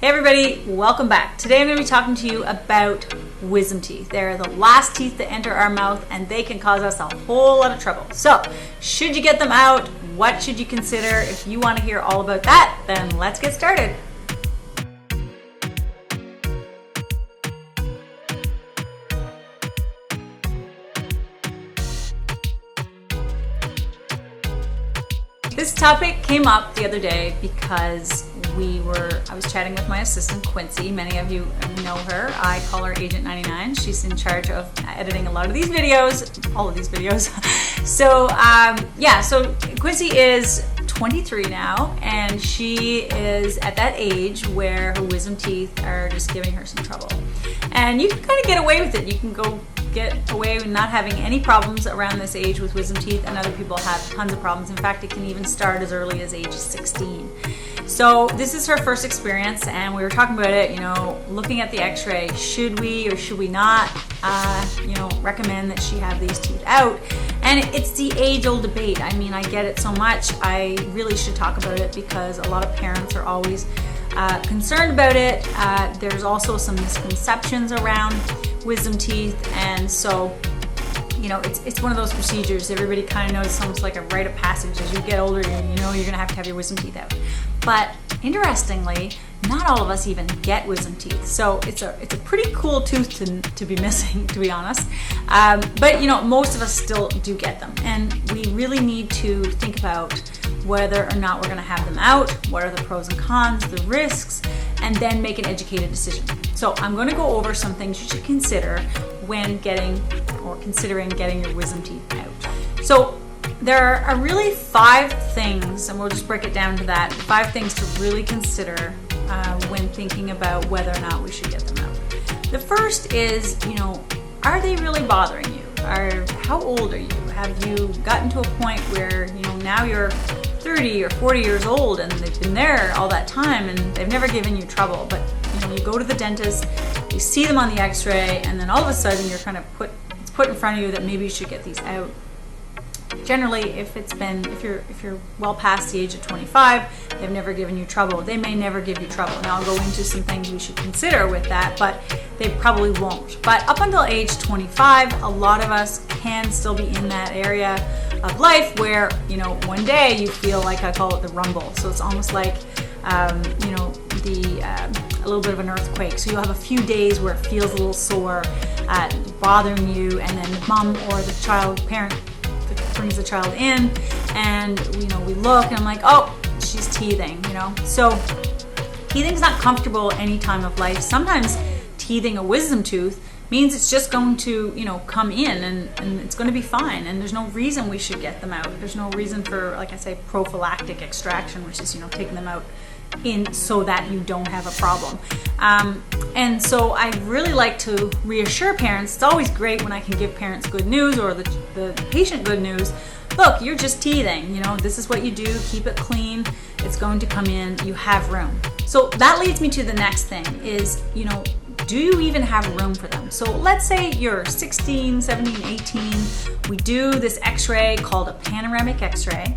Hey everybody, welcome back. Today I'm going to be talking to you about wisdom teeth. They're the last teeth that enter our mouth and they can cause us a whole lot of trouble. So, should you get them out? What should you consider? If you want to hear all about that, then let's get started. This topic came up the other day because I was chatting with my assistant Quincy. Many of you know her. I call her Agent 99. She's in charge of editing a lot of these videos, all of these videos. So Quincy is 23 now, and she is at that age where her wisdom teeth are just giving her some trouble. And you can kind of get away with it. You can go get away with not having any problems around this age with wisdom teeth, and other people have tons of problems. In fact, it can even start as early as age 16. So this is her first experience, and we were talking about it, looking at the x-ray. Should we or should we not, recommend that she have these teeth out? And it's the age-old debate. I mean, I get it so much. I really should talk about it because a lot of parents are always concerned about it. There's also some misconceptions around wisdom teeth, and so it's one of those procedures everybody kind of knows. It's almost like a rite of passage. As you get older, you're gonna have your wisdom teeth out. But interestingly, not all of us even get wisdom teeth, so it's a pretty cool tooth to be missing, to be honest. But most of us still do get them, and we really need to think about whether or not we're going to have them out, what are the pros and cons, the risks, and then make an educated decision. So I'm going to go over some things you should consider when considering getting your wisdom teeth out. So there are really 5 things, and we'll just break it down to that, 5 things to really consider when thinking about whether or not we should get them out. The first is, are they really bothering you? How old are you? Have you gotten to a point where, now you're 30 or 40 years old and they've been there all that time and they've never given you trouble, but you go to the dentist, you see them on the x-ray, and then all of a sudden you're kind of it's put in front of you that maybe you should get these out. Generally, if you're well past the age of 25, they've never given you trouble. They may never give you trouble. Now I'll go into some things we should consider with that, but they probably won't. But up until age 25, a lot of us can still be in that area of life where, one day you feel like, I call it the rumble. So it's almost like, a little bit of an earthquake. So you'll have a few days where it feels a little sore, bothering you, and then the mom or the parent brings the child in, and we look, and I'm like, oh, she's teething. So teething's not comfortable any time of life. Sometimes teething a wisdom tooth means it's just going to come in and it's going to be fine, and there's no reason we should get them out. There's no reason for, like I say, prophylactic extraction, which is taking them out in so that you don't have a problem. And so I really like to reassure parents. It's always great when I can give parents good news, or the patient good news. Look, you're just teething, this is what you do, keep it clean, it's going to come in, you have room. So that leads me to the next thing is, do you even have room for them? So let's say you're 16, 17, 18, we do this x-ray called a panoramic x-ray,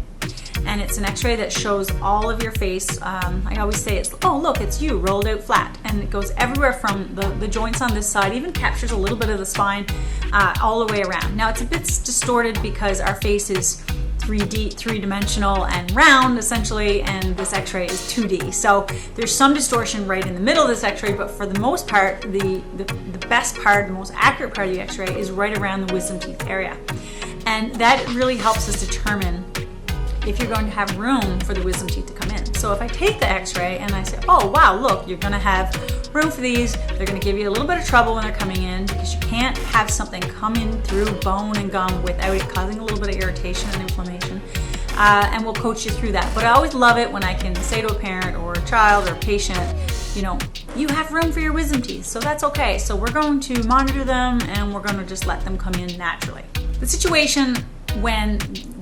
and it's an x-ray that shows all of your face. I always say it's you rolled out flat, and it goes everywhere from the joints on this side, even captures a little bit of the spine, all the way around. Now it's a bit distorted because our face is 3D, 3-dimensional and round essentially, and this x-ray is 2D. So there's some distortion right in the middle of this x-ray, but for the most part, the best part, the most accurate part of the x-ray is right around the wisdom teeth area. And that really helps us determine if you're going to have room for the wisdom teeth to come in. So if I take the x-ray and I say, oh wow, look, you're going to have room for these, they're going to give you a little bit of trouble when they're coming in, because you can't have something come in through bone and gum without it causing a little bit of irritation and inflammation. And we'll coach you through that. But I always love it when I can say to a parent or a child or a patient, you have room for your wisdom teeth, so that's okay. So we're going to monitor them and we're going to just let them come in naturally. The situation when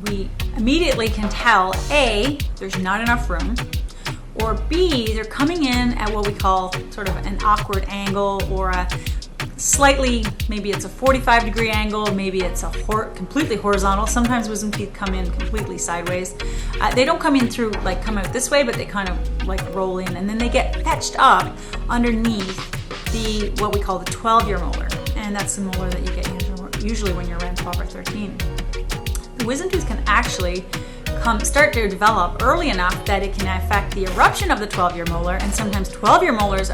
we immediately can tell, A, there's not enough room, or B, they're coming in at what we call sort of an awkward angle, or a slightly, maybe it's a 45-degree angle, maybe it's a completely horizontal. Sometimes wisdom teeth come in completely sideways. They don't come in through, come out this way, but they kind of like roll in, and then they get fetched up underneath what we call the 12-year molar, and that's the molar that you get usually when you're around 12 or 13. The wisdom tooth can actually start to develop early enough that it can affect the eruption of the 12-year molar, and sometimes 12-year molars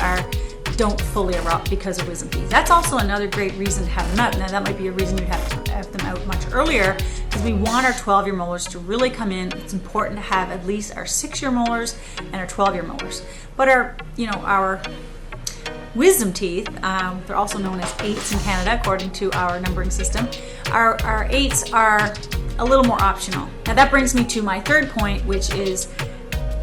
don't fully erupt because of wisdom teeth. That's also another great reason to have them out. Now that might be a reason you'd have to have them out much earlier, because we want our 12-year molars to really come in. It's important to have at least our 6-year molars and our 12-year molars. But our wisdom teeth, they're also known as 8s in Canada according to our numbering system. Our 8s are a little more optional. Now that brings me to my third point, which is,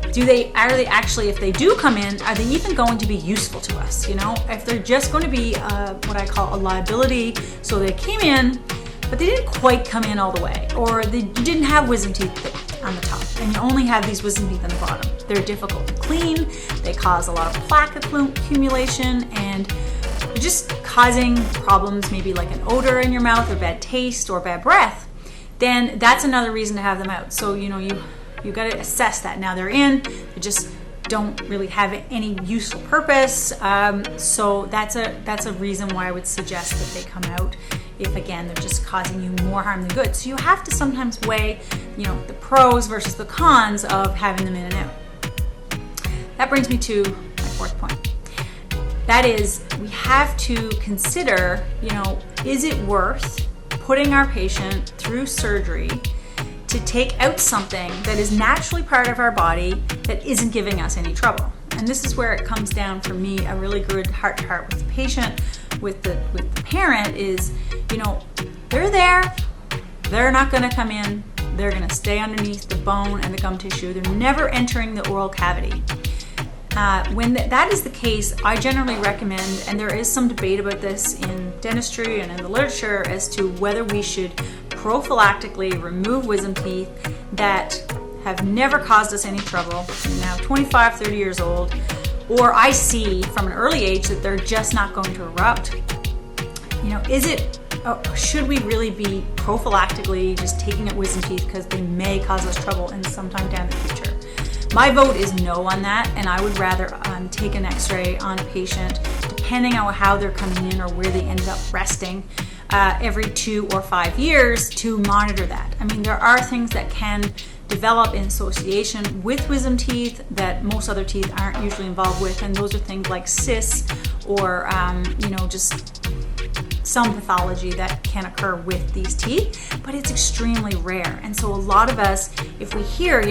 are they actually, if they do come in, are they even going to be useful to us? If they're just going to be what I call a liability, so they came in, but they didn't quite come in all the way, or you didn't have wisdom teeth on the top, and you only have these wisdom teeth on the bottom. They're difficult to clean, they cause a lot of plaque accumulation, and they're just causing problems, maybe like an odor in your mouth, or bad taste, or bad breath. Then that's another reason to have them out. So you got to assess that. Now they're in, they just don't really have any useful purpose. So that's a reason why I would suggest that they come out, if again they're just causing you more harm than good. So you have to sometimes weigh, the pros versus the cons of having them in and out. That brings me to my fourth point. That is, we have to consider, is it worth putting our patient through surgery to take out something that is naturally part of our body that isn't giving us any trouble? And this is where it comes down for me, a really good heart-to-heart with the patient, with the parent is, they're there, they're not going to come in, they're going to stay underneath the bone and the gum tissue, they're never entering the oral cavity. When that is the case, I generally recommend, and there is some debate about this in dentistry and in the literature, as to whether we should prophylactically remove wisdom teeth that have never caused us any trouble, now 25, 30 years old, or I see from an early age that they're just not going to erupt. Should we really be prophylactically just taking out wisdom teeth because they may cause us trouble in sometime down the future? My vote is no on that, and I would rather take an x-ray on a patient, depending on how they're coming in or where they ended up resting, every 2 or 5 years to monitor that. I mean, there are things that can develop in association with wisdom teeth that most other teeth aren't usually involved with, and those are things like cysts or just some pathology that can occur with these teeth, but it's extremely rare. And so a lot of us, if we hear,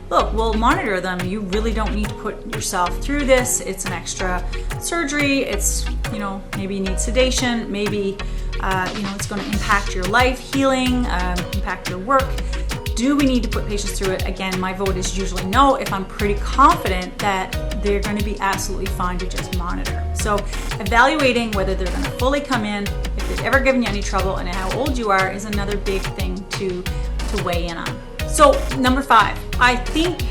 look, we'll monitor them, you really don't need to put yourself through this, it's an extra surgery, it's, maybe you need sedation, maybe, it's going to impact your life, healing, impact your work. Do we need to put patients through it? Again, my vote is usually no, if I'm pretty confident that they're going to be absolutely fine to just monitor. So evaluating whether they're going to fully come in, if they've ever given you any trouble, and how old you are is another big thing to weigh in on. So number 5, I think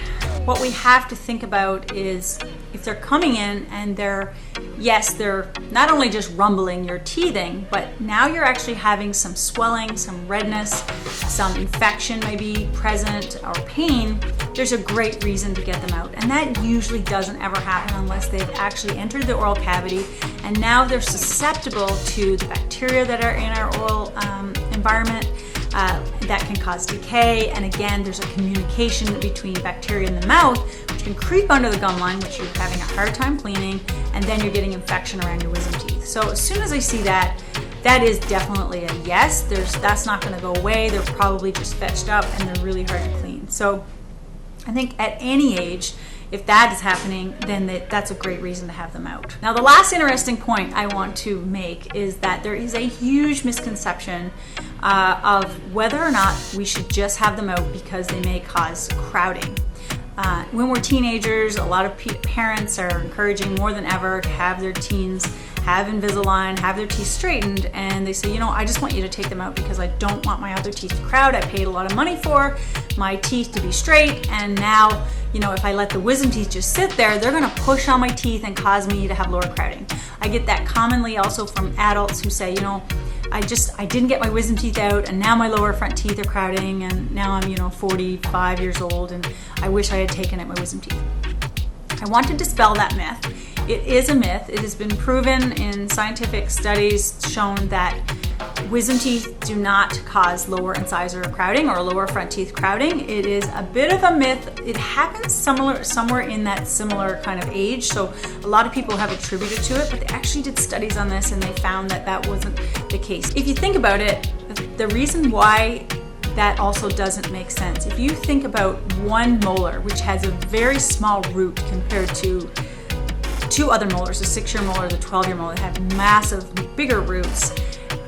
what we have to think about is if they're coming in and they're not only just rumbling, you're teething, but now you're actually having some swelling, some redness, some infection may be present, or pain, there's a great reason to get them out. And that usually doesn't ever happen unless they've actually entered the oral cavity and now they're susceptible to the bacteria that are in our oral environment. That can cause decay, and again, there's a communication between bacteria in the mouth, which can creep under the gum line, which you're having a hard time cleaning, and then you're getting infection around your wisdom teeth. So as soon as I see that, that is definitely a yes. That's not going to go away. They're probably just fetched up, and they're really hard to clean. So I think at any age, if that is happening, then that's a great reason to have them out. Now, the last interesting point I want to make is that there is a huge misconception of whether or not we should just have them out because they may cause crowding. When we're teenagers, a lot of parents are encouraging more than ever to have their teens have Invisalign, have their teeth straightened, and they say, I just want you to take them out because I don't want my other teeth to crowd. I paid a lot of money for my teeth to be straight, and now, if I let the wisdom teeth just sit there, they're gonna push on my teeth and cause me to have lower crowding. I get that commonly also from adults who say, I didn't get my wisdom teeth out, and now my lower front teeth are crowding, and now I'm 45 years old and I wish I had taken out my wisdom teeth. I want to dispel that myth. It is a myth. It has been proven in scientific studies, shown that wisdom teeth do not cause lower incisor crowding or lower front teeth crowding. It is a bit of a myth. It happens somewhere in that similar kind of age, so a lot of people have attributed to it, but they actually did studies on this and they found that that wasn't the case. If you think about it, the reason why that also doesn't make sense, if you think about one molar, which has a very small root compared to two other molars, the 6-year molar, the 12-year molar, that have massive, bigger roots,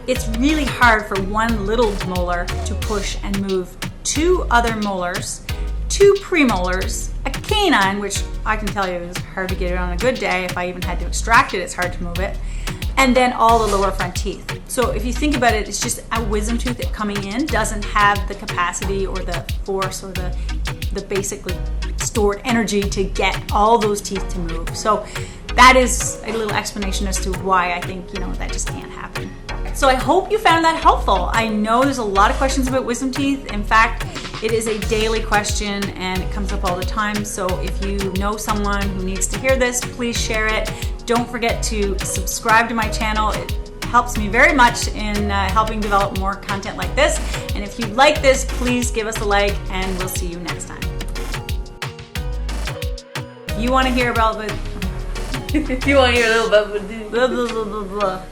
it's really hard for one little molar to push and move two other molars, two premolars, a canine, which I can tell you is hard to get it on a good day. If I even had to extract it, it's hard to move it, and then all the lower front teeth. So if you think about it, it's just a wisdom tooth that coming in doesn't have the capacity or the force or the basically stored energy to get all those teeth to move. So that is a little explanation as to why I think, that just can't happen. So I hope you found that helpful. I know there's a lot of questions about wisdom teeth. In fact, it is a daily question and it comes up all the time. So if you know someone who needs to hear this, please share it. Don't forget to subscribe to my channel. It helps me very much in helping develop more content like this. And if you like this, please give us a like and we'll see you next time. If you want to hear about if you want to hear a little bit, blah, blah, blah, blah, blah.